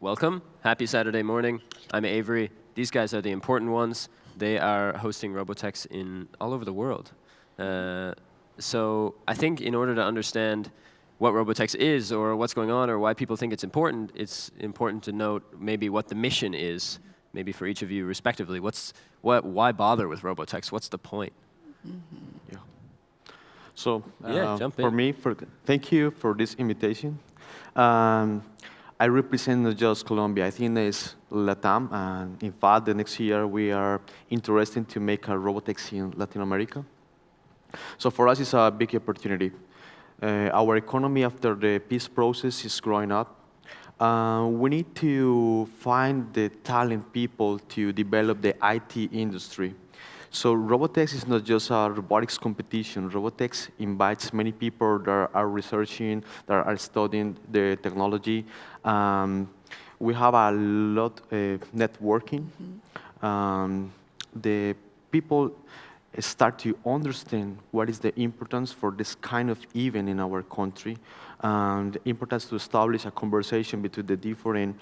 Welcome. Happy Saturday morning. I'm Avery. These guys are the important ones. They are hosting Robotex in all over the world. So I think in order to understand what Robotex is or what's going on or why people think it's important to note maybe what the mission is, maybe for each of you respectively. Why bother with Robotex? What's the point? Yeah. So jump for in. me, thank you for this invitation. I represent not just Colombia. I think it's LATAM, and in fact, the next year we are interested to make a Robotex in Latin America. So for us, it's a big opportunity. Our economy after the peace process is growing up. We need to find the talent people to develop the IT industry. So Robotex is not just a robotics competition. Robotex invites many people that are researching, that are studying the technology. We have a lot of networking. The people start to understand what is the importance for this kind of event in our country, and the importance to establish a conversation between the different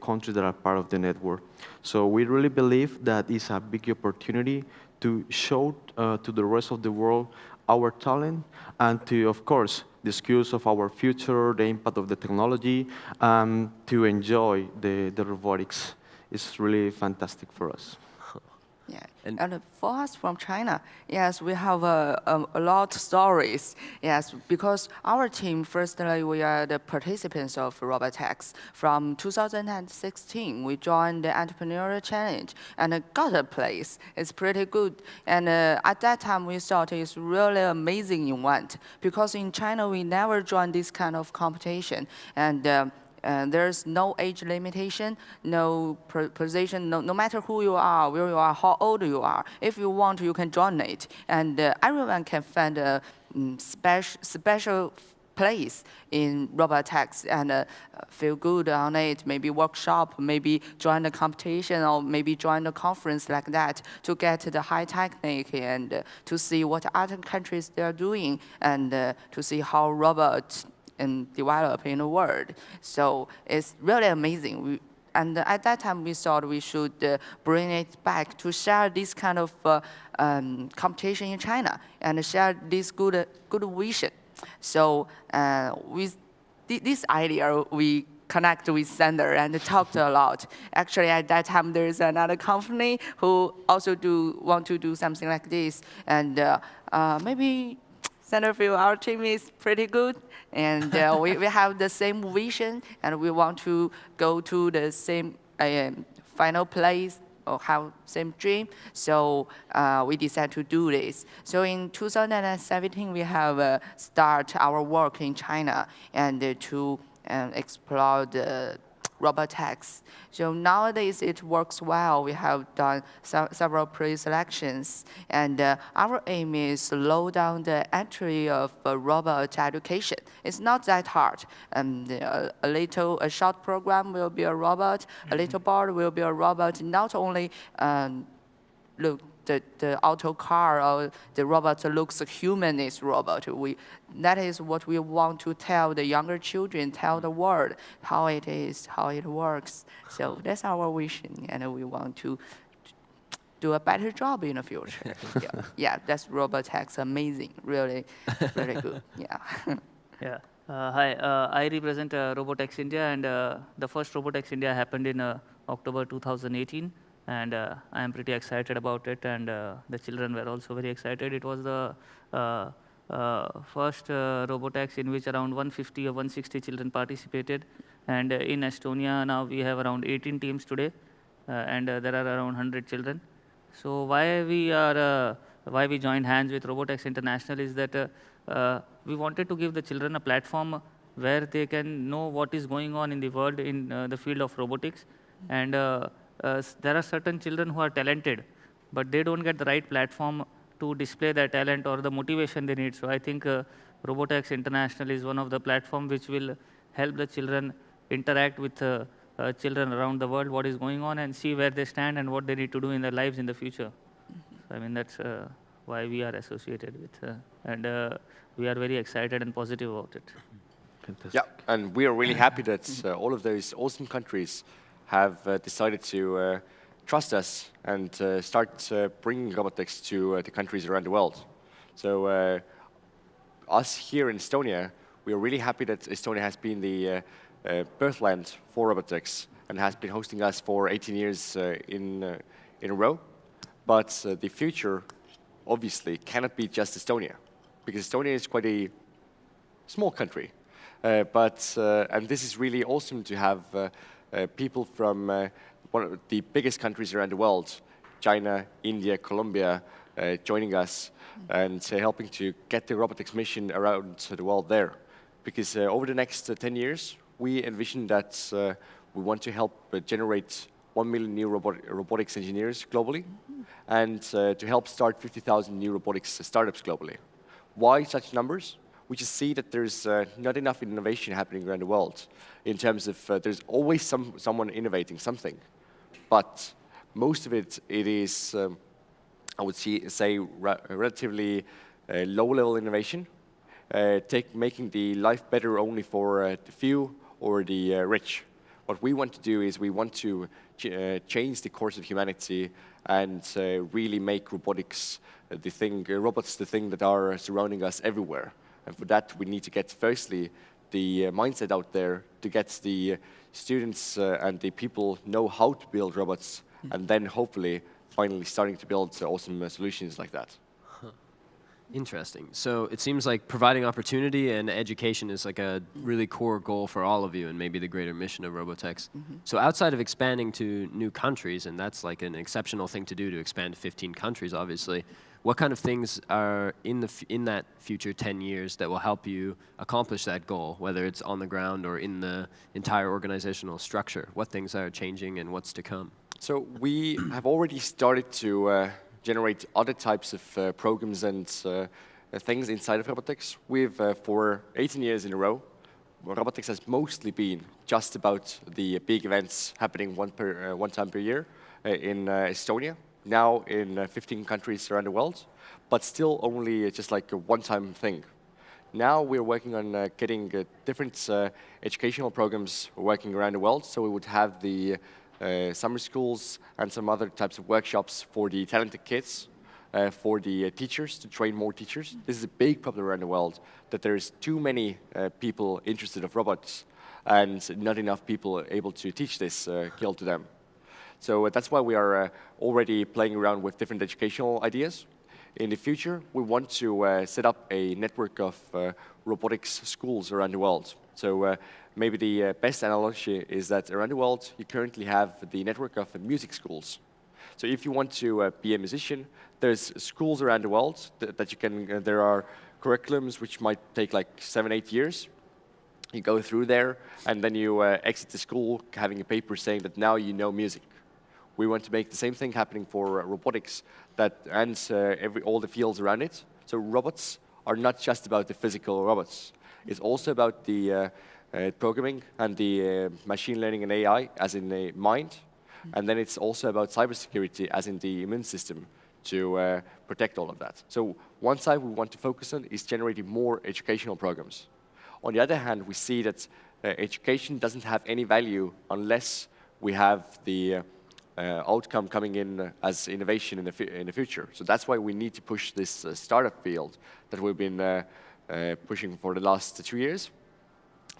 countries that are part of the network. So we really believe that it's a big opportunity to show to the rest of the world our talent and to, of course, discuss of our future, the impact of the technology, to enjoy the robotics. It's really fantastic for us. Yeah, and for us from China, yes, we have a lot of stories. Yes, because our team, firstly, we are the participants of Robotex. From 2016, we joined the Entrepreneurial Challenge and got a place. It's pretty good. And at that time, we thought it's really amazing event because in China, we never joined this kind of competition. And there's no age limitation, no position, no matter who you are, where you are, how old you are. If you want, you can join it. And everyone can find a special place in Robotex and feel good on it, maybe workshop, maybe join a competition, or maybe join a conference like that to get the high technique and to see what other countries they're doing and to see how robots and develop in the world. So it's really amazing. And at that time, we thought we should bring it back to share this kind of competition in China and share this good vision. So with this idea, we connect with Sander and talked a lot. Actually, at that time, there's another company who also want to do something like this. And maybe Sander feel our team is pretty good, and we have the same vision, and we want to go to the same final place or have same dream. So we decided to do this. So in 2017, we have start our work in China and to explore the Robotex. So nowadays it works well. We have done several pre-selections, and our aim is slow down the entry of robot education. It's not that hard. A short program will be a robot. A little board will be a robot. Not only look. The auto car or the robot looks human is robot. That is what we want to tell the younger children, tell the world how it is, how it works. So that's our vision, and we want to do a better job in the future. Yeah, that's Robotex, amazing, really, really good. Yeah. Yeah. Hi, I represent Robotex India, and the first Robotex India happened in October 2018. And I am pretty excited about it, and the children were also very excited. It was the first Robotex in which around 150 or 160 children participated. And in Estonia, now we have around 18 teams today, and there are around 100 children. So why we joined hands with Robotex International is that we wanted to give the children a platform where they can know what is going on in the world in the field of robotics. And there are certain children who are talented, but they don't get the right platform to display their talent or the motivation they need. So I think Robotex International is one of the platforms which will help the children interact with children around the world, what is going on, and see where they stand and what they need to do in their lives in the future. So, I mean, that's why we are associated with, and we are very excited and positive about it. Fantastic. Yeah, and we are really happy that all of those awesome countries have decided to trust us and start bringing robotics to the countries around the world. So us here in Estonia, we are really happy that Estonia has been the birthland for robotics and has been hosting us for 18 years in a row. But the future, obviously, cannot be just Estonia, because Estonia is quite a small country. And this is really awesome to have people from one of the biggest countries around the world, China, India, Colombia, joining us and helping to get the robotics mission around the world there. Because over the next 10 years, we envision that we want to help generate 1 million new robotics engineers globally and to help start 50,000 new robotics startups globally. Why such numbers? We just see that there's not enough innovation happening around the world in terms of there's always someone innovating something. But most of it is, I would say, relatively low-level innovation, making the life better only for the few or the rich. What we want to do is we want to change the course of humanity and really make robotics robots the thing that are surrounding us everywhere. And for that, we need to get, firstly, the mindset out there to get the students and the people know how to build robots, and then hopefully finally starting to build awesome solutions like that. Interesting. So it seems like providing opportunity and education is like a really core goal for all of you and maybe the greater mission of Robotex. So outside of expanding to new countries, and that's like an exceptional thing to do to expand to 15 countries, obviously, what kind of things are in that future 10 years that will help you accomplish that goal, whether it's on the ground or in the entire organizational structure? What things are changing and what's to come? So we have already started to generate other types of programs and things inside of Robotex. We've, for 18 years in a row, Robotex has mostly been just about the big events happening one time per year in Estonia, now in 15 countries around the world, but still only just like a one-time thing. Now we're working on getting different educational programs working around the world, so we would have the summer schools and some other types of workshops for the talented kids, for the teachers, to train more teachers. This is a big problem around the world, that there's too many people interested in robots and not enough people able to teach this skill to them. So that's why we are already playing around with different educational ideas. In the future, we want to set up a network of robotics schools around the world. So maybe the best analogy is that around the world, you currently have the network of music schools. So if you want to be a musician, there's schools around the world that you can, there are curriculums which might take like 7-8 years. You go through there, and then you exit the school having a paper saying that now you know music. We want to make the same thing happening for robotics and all the fields around it. So robots are not just about the physical robots. It's also about the programming and the machine learning and AI, as in the mind. And then it's also about cybersecurity, as in the immune system, to protect all of that. So one side we want to focus on is generating more educational programs. On the other hand, we see that education doesn't have any value unless we have the outcome coming in as innovation in the future. So that's why we need to push this startup field that we've been pushing for the last 2 years.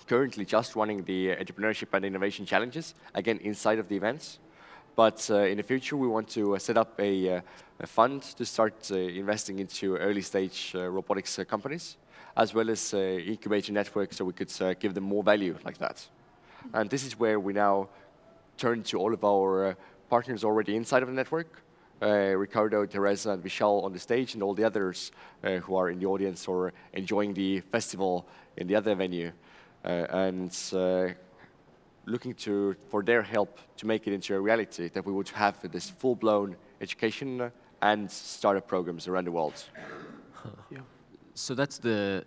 Currently just running the entrepreneurship and innovation challenges, again, inside of the events. But in the future, we want to set up a fund to start investing into early stage robotics companies, as well as incubator networks, so we could give them more value like that. And this is where we now turn to all of our partners already inside of the network, Ricardo, Teresa, and Vishal on the stage, and all the others who are in the audience or enjoying the festival in the other venue, and looking for their help to make it into a reality, that we would have this full-blown education and startup programs around the world. Yeah. So that's the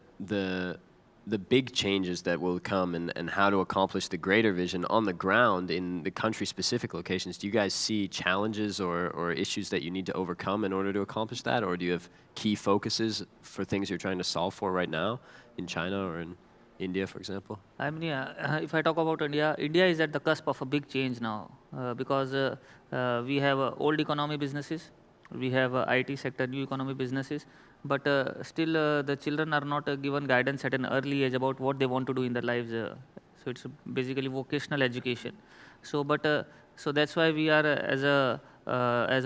big changes that will come and how to accomplish the greater vision on the ground in the country-specific locations. Do you guys see challenges or issues that you need to overcome in order to accomplish that? Or do you have key focuses for things you're trying to solve for right now in China or in India, for example? I mean, yeah, if I talk about India, India is at the cusp of a big change now because we have old economy businesses, we have IT sector, new economy businesses, but still the children are not given guidance at an early age about what they want to do in their lives. So it's basically vocational education. So, so that's why we are as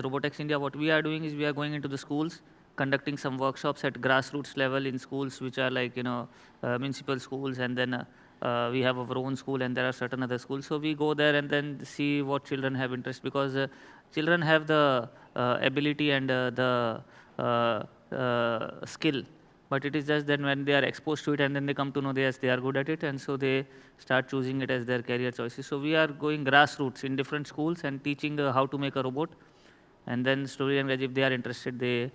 Robotex India, what we are doing is we are going into the schools, conducting some workshops at grassroots level in schools which are like municipal schools, and then we have our own school, and there are certain other schools. So we go there and then see what children have interest, because children have the ability and the skill, but it is just then when they are exposed to it and then they come to know yes, they are good at it, and so they start choosing it as their career choices. So we are going grassroots in different schools and teaching how to make a robot, and then slowly and gradually, if they are interested, they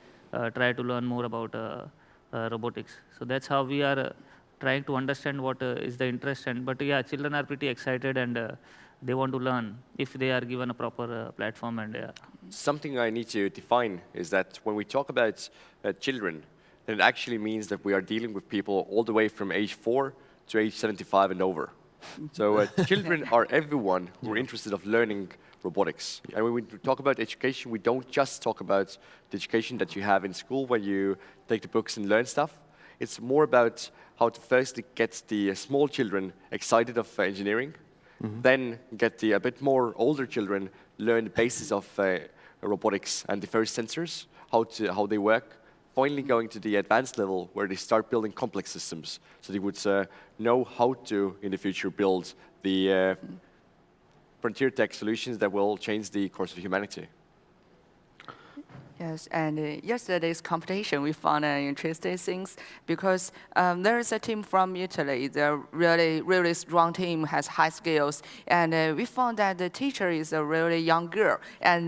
try to learn more about robotics. So that's how we are trying to understand what is the interest. And but yeah, children are pretty excited and they want to learn if they are given a proper platform. And something I need to define is that when we talk about children, then it actually means that we are dealing with people all the way from age 4 to age 75 and over. So children are everyone who are interested of learning robotics. And when we talk about education, we don't just talk about the education that you have in school when you take the books and learn stuff. It's more about how to firstly get the small children excited of engineering, then get the a bit more older children learn the basis of robotics and the first sensors, how they work, finally going to the advanced level where they start building complex systems, so they would know how to, in the future, build the frontier tech solutions that will change the course of humanity. Yes, and yesterday's competition, we found interesting things because there is a team from Italy. They're really strong team, has high skills, and we found that the teacher is a really young girl, and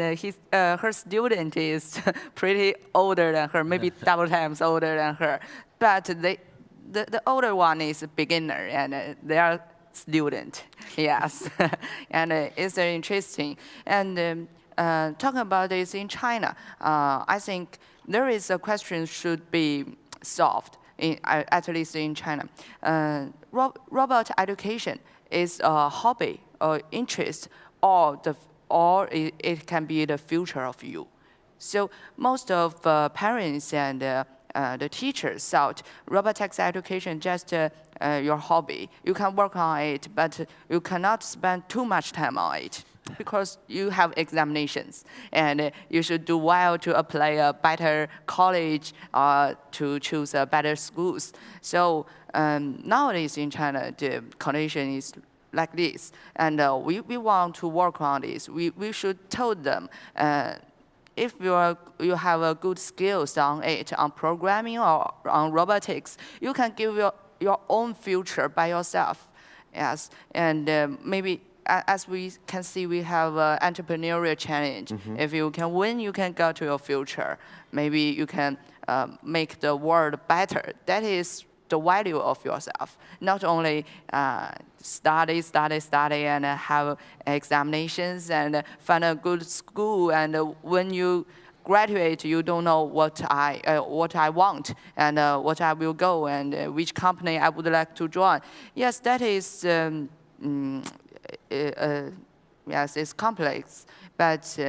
her student is pretty older than her, maybe double times older than her. But the older one is a beginner, and they are student. Yes, and it's interesting. And talking about this in China, I think there is a question should be solved, at least in China. Robot education is a hobby or interest, or it can be the future of you. So most of parents and the teachers thought robotics education just your hobby. You can work on it, but you cannot spend too much time on it because you have examinations, and you should do well to apply a better college to choose better schools. So nowadays in China, the condition is like this, and we want to work on this. We should tell them if you have a good skills on it, on programming or on robotics, you can give your own future by yourself. Yes, and maybe as we can see, we have an entrepreneurial challenge. If you can win, you can go to your future. Maybe you can make the world better. That is the value of yourself. Not only study, and have examinations and find a good school. And when you graduate, you don't know what I want and what I will go and which company I would like to join. Yes, that is. Yes, it's complex, but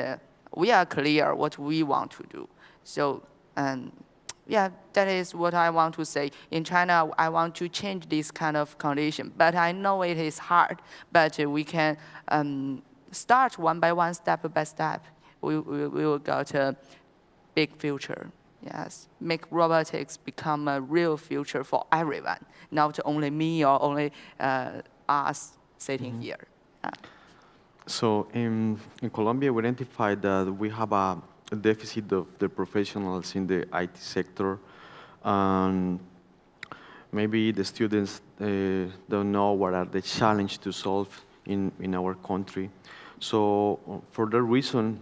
we are clear what we want to do. So, yeah, that is what I want to say. In China, I want to change this kind of condition, but I know it is hard. But we can start one by one, step by step. We will go to a big future. Yes, make robotics become a real future for everyone, not only me or only us sitting here. So in Colombia, we identified that we have a deficit of the professionals in the IT sector. Maybe the students don't know what are the challenges to solve in our country. So for that reason,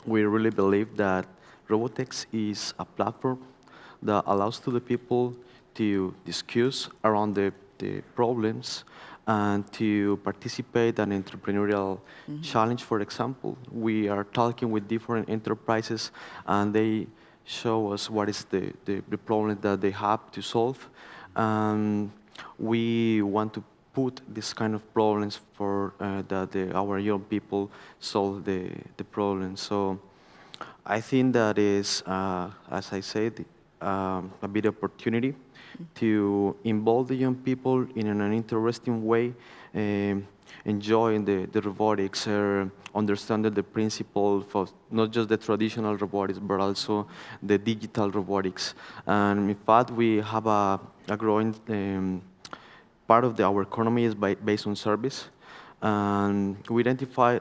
we really believe that Robotex is a platform that allows to the people to discuss around the problems and to participate in entrepreneurial challenge. For example, we are talking with different enterprises and they show us what is the problem that they have to solve. we want to put this kind of problems for that our young people solve the problem. So I think that is, as I said, a big opportunity to involve the young people in an interesting way, enjoying the robotics, understanding the principle of not just the traditional robotics, but also the digital robotics. And in fact, we have a growing part of our economy is based on service. And we identify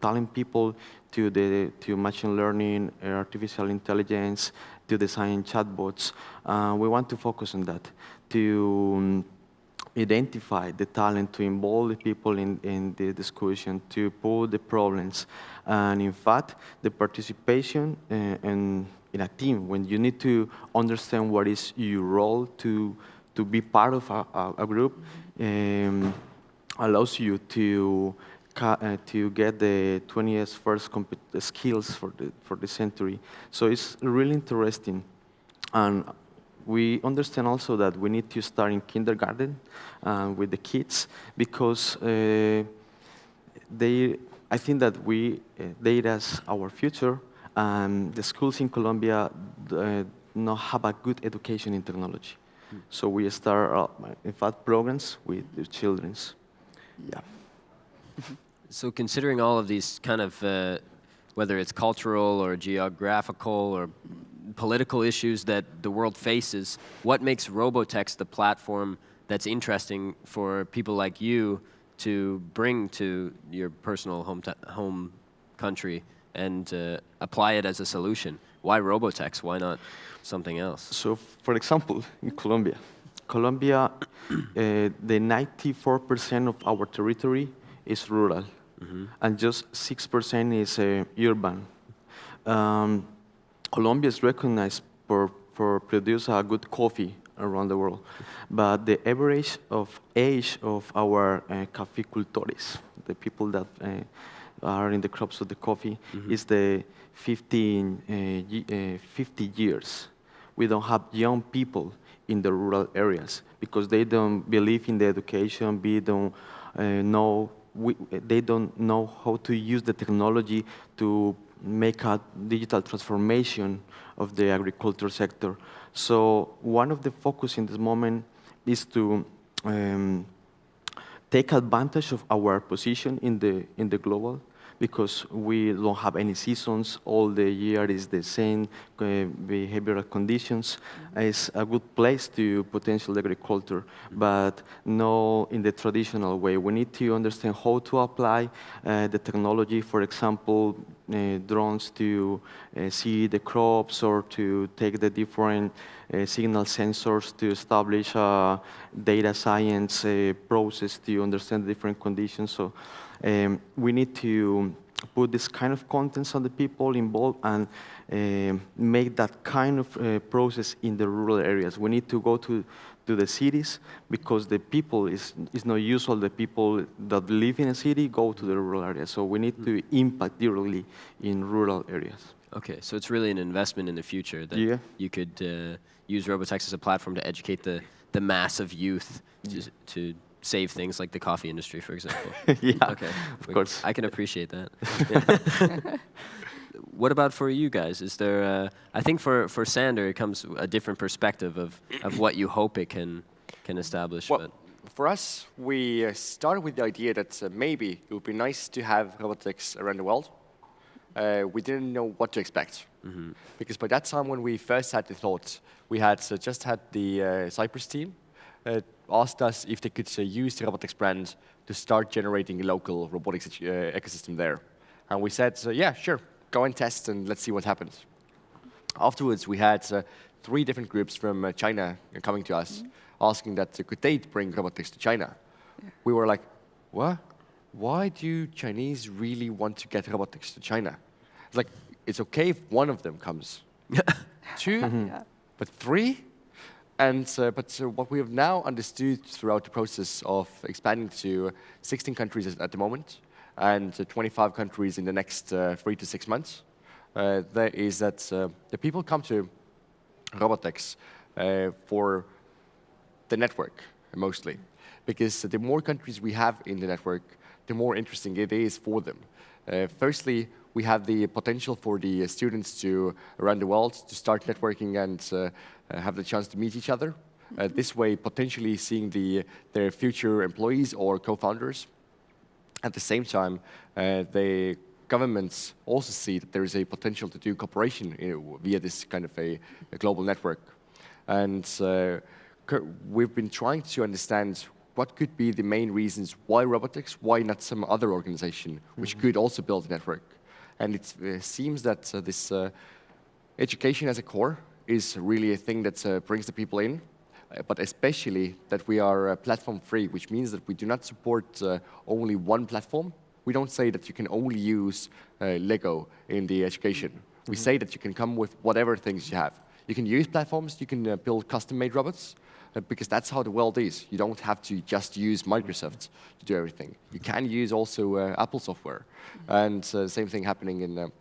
talent people to machine learning, artificial intelligence, to design chatbots. We want to focus on that, to identify the talent, to involve the people in the discussion, to put the problems. And in fact, the participation in a team, when you need to understand what is your role to be part of a group, allows you to get the 21st skills for the century. So it's really interesting. And we understand also that we need to start in kindergarten with the kids, because I think that they as our future, and the schools in Colombia not have a good education in technology. So we start, in fact, programs with the children. Yeah. So considering all of these kind of, whether it's cultural or geographical or political issues that the world faces, what makes Robotex the platform that's interesting for people like you to bring to your personal home country and apply it as a solution? Why Robotex? Why not something else? So, for example, in Colombia, the 94% of our territory is rural, and just 6% is urban. Colombia is recognized for produce a good coffee around the world, but the average of age of our caficultores, the people that are in the crops of the coffee, is the 50 years. We don't have young people in the rural areas because they don't believe in the education, they don't know how to use the technology to make a digital transformation of the agriculture sector. So one of the focus in this moment is to take advantage of our position in the global, because we don't have any seasons, all the year is the same behavioral conditions. It's a good place to potential agriculture, but no in the traditional way. We need to understand how to apply the technology, for example, drones to see the crops or to take the different signal sensors to establish a data science process to understand the different conditions. So we need to put this kind of contents on the people involved and make that kind of process in the rural areas. We need to go to the cities because the people is not usual. The people that live in a city go to the rural areas. So we need to impact directly in rural areas. Okay, so it's really an investment in the future that you could use Robotex as a platform to educate the mass of youth to save things like the coffee industry, for example. Okay, of course. I can appreciate that. What about for you guys? Is there, I think for Sander, it comes a different perspective of what you hope it can establish. Well, for us, we started with the idea that maybe it would be nice to have robotics around the world. We didn't know what to expect. Because by that time when we first had the thought, we had just had the Cyprus team asked us if they could use the Robotex brand to start generating a local robotics ecosystem there. And we said, yeah, sure, go and test and let's see what happens. Afterwards, we had 3 different groups from China coming to us, asking that could they bring robotics to China. We were like, what? Why do Chinese really want to get robotics to China? It's like, it's okay if one of them comes. 2, but 3? And but what we have now understood throughout the process of expanding to 16 countries at the moment, and 25 countries in the next 3 to 6 months, there is that the people come to Robotex for the network, mostly. Because the more countries we have in the network, the more interesting it is for them. Firstly, we have the potential for the students to around the world to start networking and have the chance to meet each other. This way, potentially seeing their future employees or co-founders. At the same time, the governments also see that there is a potential to do cooperation via this kind of a global network. And we've been trying to understand what could be the main reasons why Robotex, why not some other organization which could also build a network. And it seems that this education as a core is really a thing that brings the people in, but especially that we are platform free, which means that we do not support only one platform. We don't say that you can only use Lego in the education. We say that you can come with whatever things you have. You can use platforms, you can build custom-made robots, because that's how the world is. You don't have to just use Microsoft to do everything. You can use also Apple software. And same thing happening in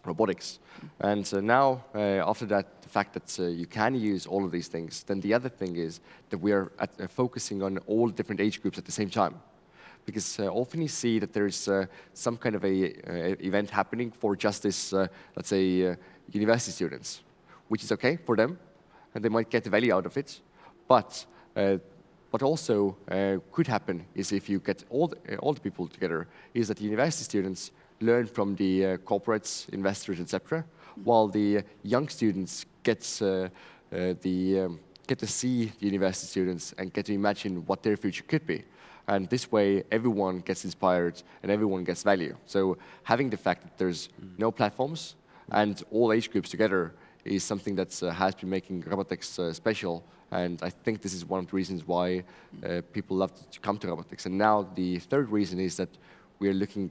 robotics. And now, after that, the fact that you can use all of these things, then the other thing is that we are focusing on all different age groups at the same time. Because often you see that there's some kind of a event happening for just this, let's say, university students, which is okay for them, and they might get the value out of it. But what also could happen is if you get all the people together, is that the university students learn from the corporates, investors, etc., while the young students get to see the university students and get to imagine what their future could be. And this way, everyone gets inspired and everyone gets value. So having the fact that there's no platforms and all age groups together is something that has been making Robotex special. And I think this is one of the reasons why people love to come to Robotex. And now the third reason is that we're looking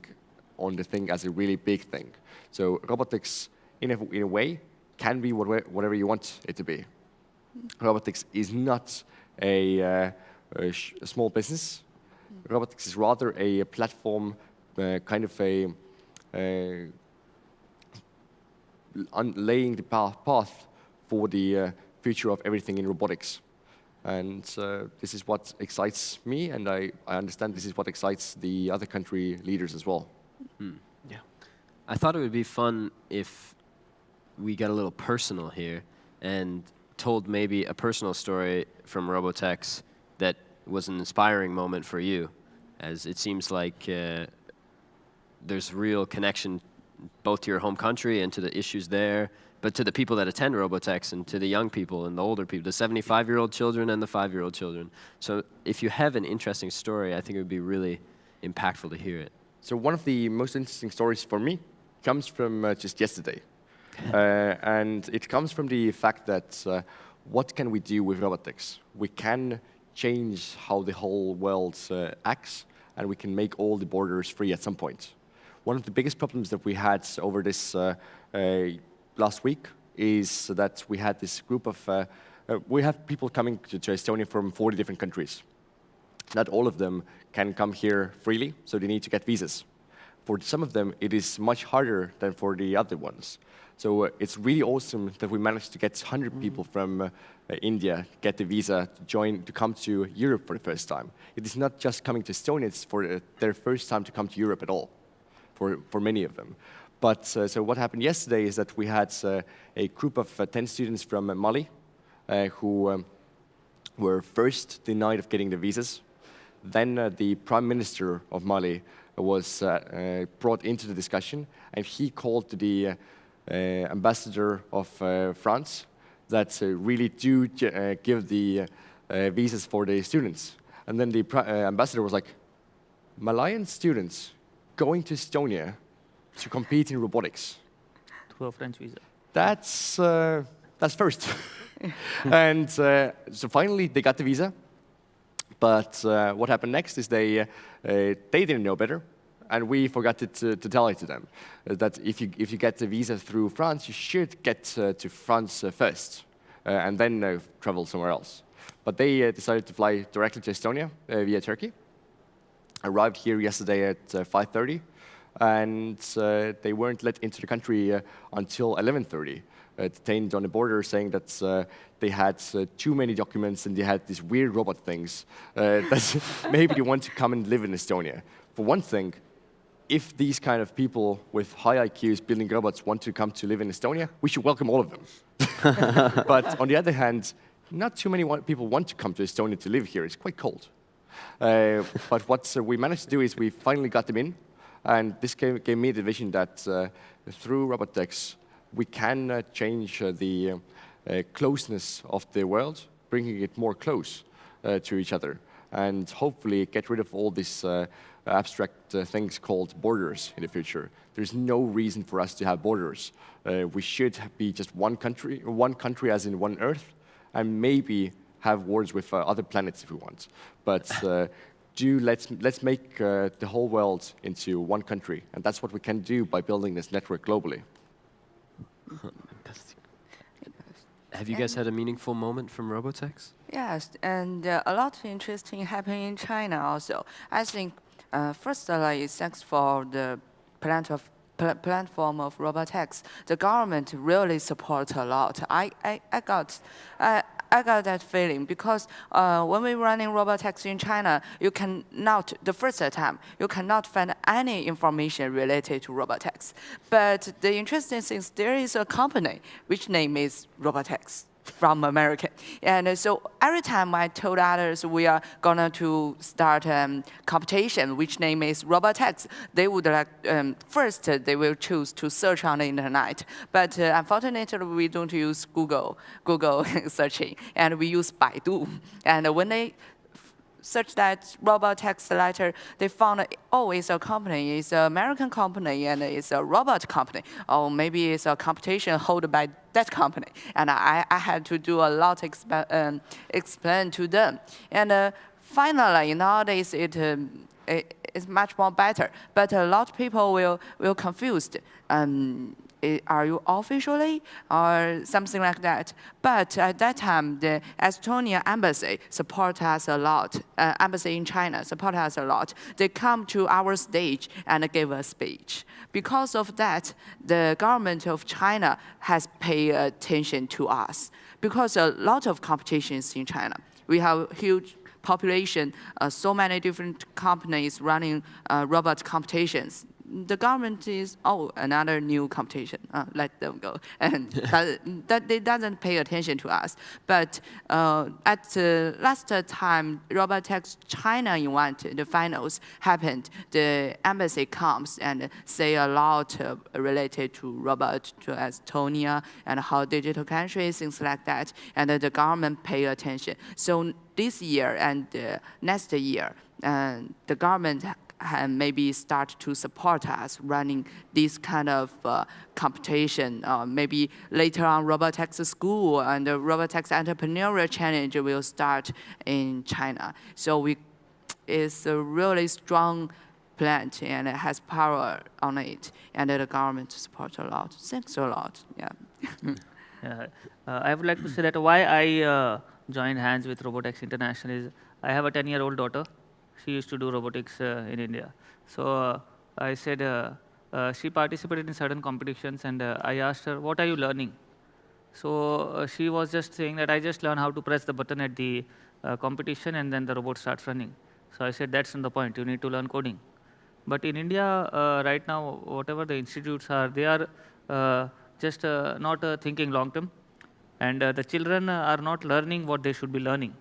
on the thing as a really big thing. So Robotex, in a way, can be whatever you want it to be. Robotex is not a small business. Robotex is rather a platform, kind of laying the path for the future of everything in robotics. And this is what excites me, and I understand this is what excites the other country leaders as well. Yeah. I thought it would be fun if we got a little personal here and told maybe a personal story from Robotex that was an inspiring moment for you, as it seems like there's real connection both to your home country and to the issues there, but to the people that attend Robotex and to the young people and the older people, the 75-year-old children and the 5-year-old children. So if you have an interesting story, I think it would be really impactful to hear it. So one of the most interesting stories for me comes from just yesterday. And it comes from the fact that what can we do with Robotex? We can change how the whole world acts, and we can make all the borders free at some point. One of the biggest problems that we had over this last week is that we had this group of, we have people coming to Estonia from 40 different countries. Not all of them can come here freely, so they need to get visas. For some of them, it is much harder than for the other ones. So it's really awesome that we managed to get 100 people from India get the visa to come to Europe for the first time. It is not just coming to Estonia, it's for their first time to come to Europe at all, for many of them. But so what happened yesterday is that we had a group of 10 students from Mali who were first denied of getting the visas. Then the Prime Minister of Mali was brought into the discussion, and he called to the ambassador of France that really do give the visas for the students. And then the ambassador was like, Malayan students going to Estonia to compete in robotics. Through a French visa. That's first. And so finally they got the visa. But what happened next is they didn't know better. And we forgot to tell it to them, that if you get the visa through France, you should get to France first, and then travel somewhere else. But they decided to fly directly to Estonia via Turkey. Arrived here yesterday at 5:30, and they weren't let into the country until 11:30. Detained on the border, saying that they had too many documents and they had these weird robot things that maybe they want to come and live in Estonia. For one thing, if these kind of people with high IQs building robots want to come to live in Estonia, we should welcome all of them. But on the other hand, not too many people want to come to Estonia to live here. It's quite cold. But what we managed to do is we finally got them in. And this gave me the vision that through Robotex, we can change the closeness of the world, bringing it more close to each other, and hopefully get rid of all these abstract things called borders in the future. There's no reason for us to have borders. We should be just one country as in one Earth, and maybe have wars with other planets if we want. But let's make the whole world into one country, and that's what we can do by building this network globally. Have you guys had a meaningful moment from Robotex? Yes, and a lot interesting happening in China also. I think, firstly, thanks for the platform of Robotex. The government really supports a lot. I got that feeling because when we running Robotex in China, you cannot, the first time, you cannot find any information related to Robotex. But the interesting thing is there is a company which name is Robotex from America. And so every time I told others we are going to start competition, which name is Robotex, they would like, first they will choose to search on the internet. But unfortunately, we don't use Google searching, and we use Baidu. And when they search that Robotex letter, they found, oh, it's a company, it's an American company, and it's a robot company. Or maybe it's a competition held by that company. And I had to do a lot explain to them. And finally, nowadays it's much more better. But a lot of people will confused. Are you officially or something like that? But at that time, the Estonia embassy support us a lot. Embassy in China support us a lot. They come to our stage and give a speech. Because of that, the government of China has paid attention to us. Because a lot of competitions in China, we have huge population, so many different companies running robot competitions. The government is, oh, another new competition, let them go. And that they doesn't pay attention to us. But at the last time, Robotex China event, the finals happened, the embassy comes and say a lot related to robot, to Estonia, and how digital countries, things like that. And the government pay attention. So this year and next year, the government maybe start to support us running this kind of competition. Maybe later on, Robotex School and the Robotex Entrepreneurial Challenge will start in China. So it's a really strong plant and it has power on it, and the government supports a lot. Thanks a lot. Yeah. Yeah. I would like to say that why I joined hands with Robotex International is I have a 10-year-old daughter. She used to do robotics in India. So I said, she participated in certain competitions, and I asked her, what are you learning? So she was just saying that I just learned how to press the button at the competition, and then the robot starts running. So I said, that's not the point. You need to learn coding. But in India, right now, whatever the institutes are, they are just not thinking long term. And the children are not learning what they should be learning.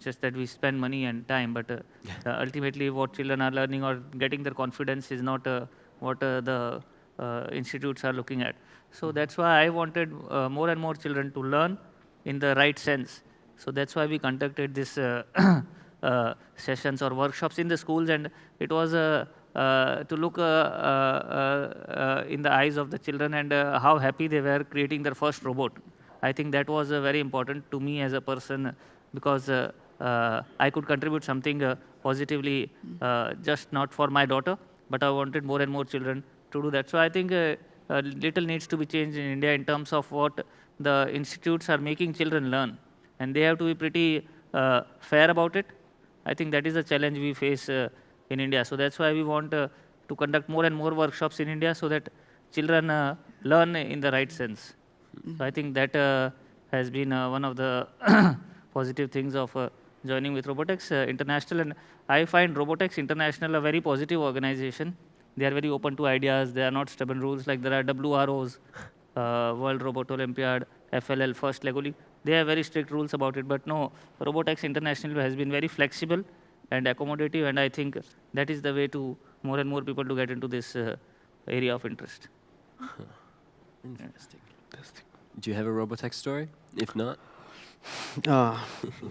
Just that we spend money and time, but ultimately what children are learning or getting their confidence is not what the institutes are looking at. So that's why I wanted more and more children to learn in the right sense. So that's why we conducted this sessions or workshops in the schools, and it was to look in the eyes of the children and how happy they were creating their first robot. I think that was very important to me as a person, because I could contribute something positively, just not for my daughter, but I wanted more and more children to do that. So I think little needs to be changed in India in terms of what the institutes are making children learn. And they have to be pretty fair about it. I think that is a challenge we face in India. So that's why we want to conduct more and more workshops in India so that children learn in the right sense. So I think that has been one of the positive things of joining with Robotex International. And I find Robotex International a very positive organization. They are very open to ideas. They are not stubborn rules like there are WROs, World Robot Olympiad, FLL, First Lego League. They have very strict rules about it. But no, Robotex International has been very flexible and accommodative. And I think that is the way to more and more people to get into this area of interest. Interesting. Do you have a Robotex story? If not,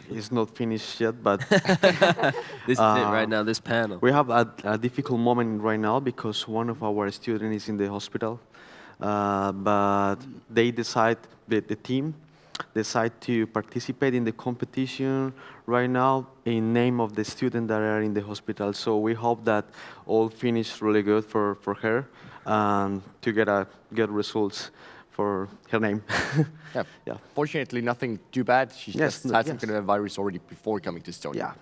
It's not finished yet, but this is it right now. This panel. we have a difficult moment right now because one of our students is in the hospital. But they decide, the team decide to participate in the competition right now in name of the student that are in the hospital. So we hope that all finish really good for her to get results for her name. Yeah. Yeah. Fortunately, nothing too bad. She Yes, just had some kind of a virus already before coming to Estonia. Yeah.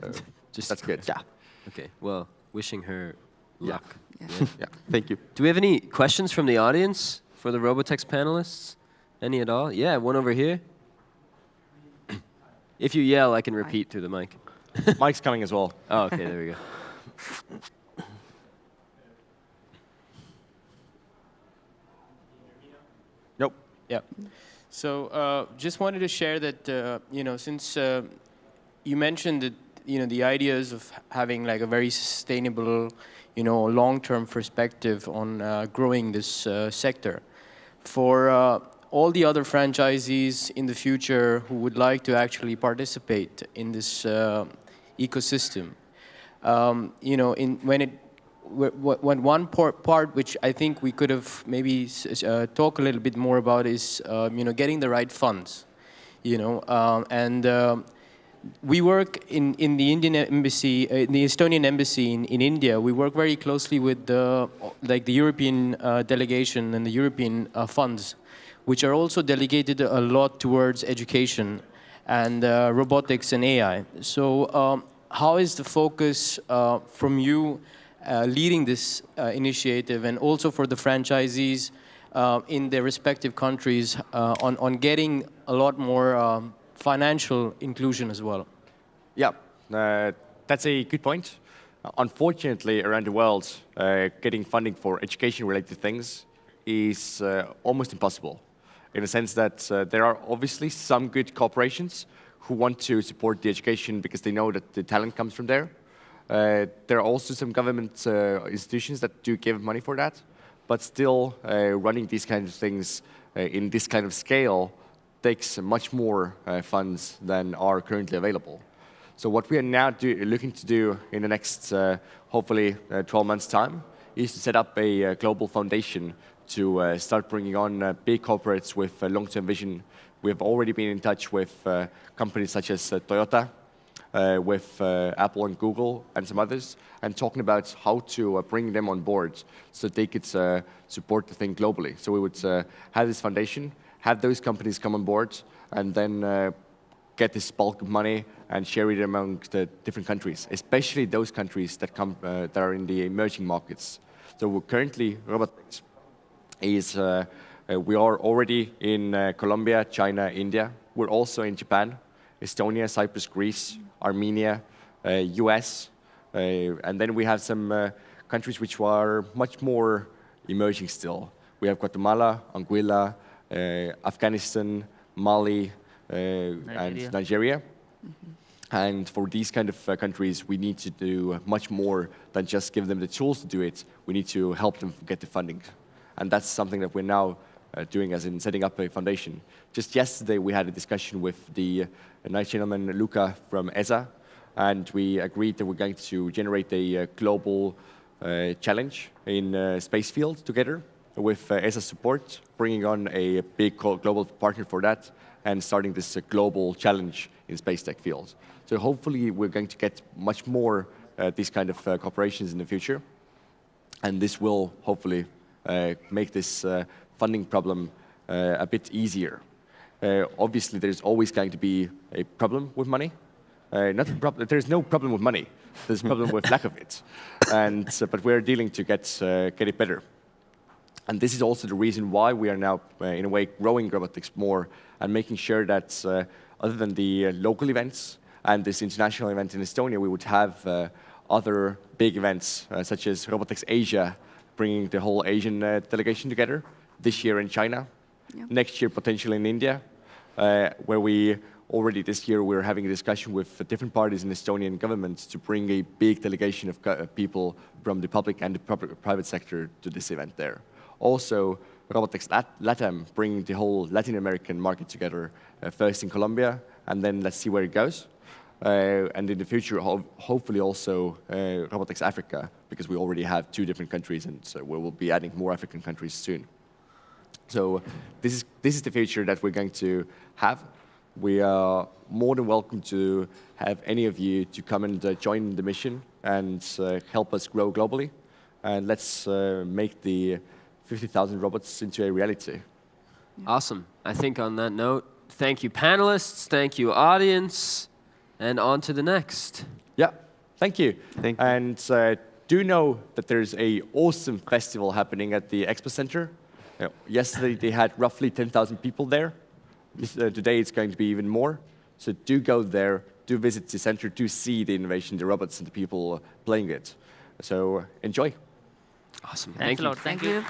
So Just that's good. Yeah. Okay. Well, wishing her luck. Yeah. Thank you. Do we have any questions from the audience for the Robotex panelists? Any at all? Yeah, one over here. If you yell, I can repeat through the mic. Mike's coming as well. Oh, okay, there we go. Nope. Yeah. So just wanted to share that, since you mentioned that, the ideas of having like a very sustainable, long-term perspective on growing this sector. For all the other franchisees in the future who would like to actually participate in this ecosystem, when one part which I think we could have maybe talk a little bit more about is getting the right funds, we work in the Indian embassy, in the Estonian embassy in India. We work very closely with the European delegation and the European funds, which are also delegated a lot towards education and robotics and AI. So how is the focus from you leading this initiative and also for the franchisees in their respective countries on getting a lot more financial inclusion as well? Yeah, that's a good point. Unfortunately, around the world, getting funding for education-related things is almost impossible, in the sense that there are obviously some good corporations who want to support the education because they know that the talent comes from there. There are also some government institutions that do give money for that, but still running these kinds of things in this kind of scale takes much more funds than are currently available. So what we are now looking to do in the next, hopefully, 12 months' time is to set up a global foundation to start bringing on big corporates with a long-term vision. We have already been in touch with companies such as Toyota, with Apple and Google and some others, and talking about how to bring them on board so they could support the thing globally. So we would have this foundation, have those companies come on board, and then get this bulk of money and share it among the different countries, especially those countries that are in the emerging markets. So currently, Robotex is, we are already in Colombia, China, India. We're also in Japan, Estonia, Cyprus, Greece, Armenia, US, and then we have some countries which are much more emerging still. We have Guatemala, Anguilla, Afghanistan, Mali, and Nigeria. And for these kind of countries, we need to do much more than just give them the tools to do it. We need to help them get the funding. And that's something that we're now doing, as in setting up a foundation. Just yesterday, we had a discussion with the nice gentleman, Luca, from ESA, and we agreed that we're going to generate a global challenge in space field together with ESA support, bringing on a big global partner for that, and starting this global challenge in space tech field. So hopefully we're going to get much more these kind of corporations in the future, and this will hopefully make this funding problem a bit easier. Obviously, there's always going to be a problem with money. There's no problem with money. There's a problem with lack of it, but we're dealing to get it better. And this is also the reason why we are now, in a way, growing robotics more and making sure that other than the local events and this international event in Estonia, we would have other big events, such as Robotex Asia, bringing the whole Asian delegation together, this year in China, next year potentially in India, where we already this year we're having a discussion with different parties in Estonian government to bring a big delegation of people from the public and the private sector to this event there. Also, Robotex LATAM, bringing the whole Latin American market together, first in Colombia, and then let's see where it goes. And in the future, hopefully also Robotex Africa, because we already have 2 different countries, and so we will be adding more African countries soon. So this is the future that we're going to have. We are more than welcome to have any of you to come and join the mission and help us grow globally. And let's make the 50,000 robots into a reality. Awesome. I think on that note, thank you panelists, thank you audience, and on to the next. Yeah, thank you. Thank you. And do know that there's an awesome festival happening at the Expo Center. Yesterday they had roughly 10,000 people there. Today it's going to be even more. So do go there, do visit the center, do see the innovation, the robots and the people playing it. So enjoy. Awesome. Thanks a you. lot. Thank you.